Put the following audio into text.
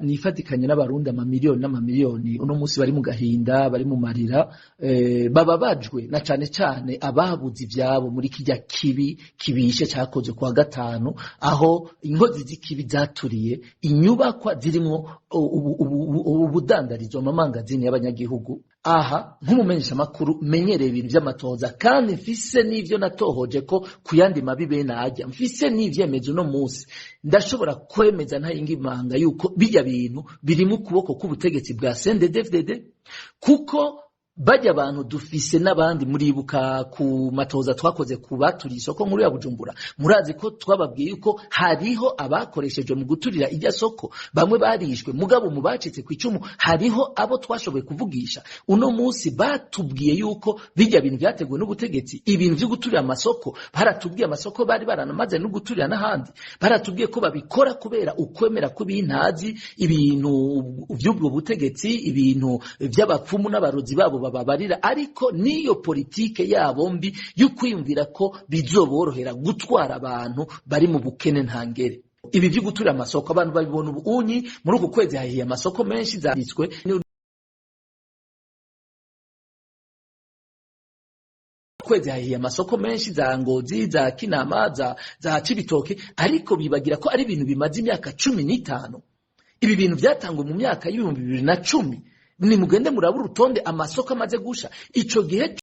nifatikanye n'abarundi amamiliyoni n'amamiliyoni uno munsi bari mu gahinda bari mu marira bababajwe na cane ababuze ivyabo muri kirya kibi kibishe cyakoze kwa gatanu aho inkozi z'ikibi zaturiye inyubakwa zirimwo ubudandarizo amamangazini y'abanyagihugu. Aha nk'umumenyesha makuru menyereye ibintu vy'amatoza kandi mfise n'ivyo natohoje ko kuyandi mabi bene ajya mfise n'ivyemezo no munsi ndashobora kwemeza ntayingimanga yuko bijya bintu biri mu kuboko k'ubutegetsi bwa CNDD-FDD kuko bajya abantu dufise n'abandi muribuka ku matoza twakoze kubaturiye isoko nkuru ya Bujumbura murazi ko twababwiye yuko hariho abakoresheje mu guturira ijya soko bamwe barishwe mugabo mu bacitse ku icumu hariho abo twashoboye kuvugisha uno munsi batubwiye yuko bijya bintu byateguwe n'ubutegetsi ibintu byo guturira amasoko baratubwiye amasoko bari baranamaze no guturira n'ahandi baratubwiye ko babikora kubera ukwemera ko bintazi ibintu by'ubwo butegetsi ibintu by'abapfumu n'abarozi babo babarira ariko niyo politike yabo mbi y'ukwiyumvira ko bizoborohera gutwara abantu bari mu bukene ntangere. Ibi byo gutura amasoko abantu babibona ubunyi muri uku kwezi hahiye amasoko menshi zaritswe kwezi hahiye amasoko menshi za Ngozi za Kinama za Cibitoke ariko bibagira ko ari ibintu bimaze imyaka 15 ibi bintu byatangwa mu myaka y'ibihumbi 2010 ni mugende murabura urutonde amasoko amaze gusha ico gihe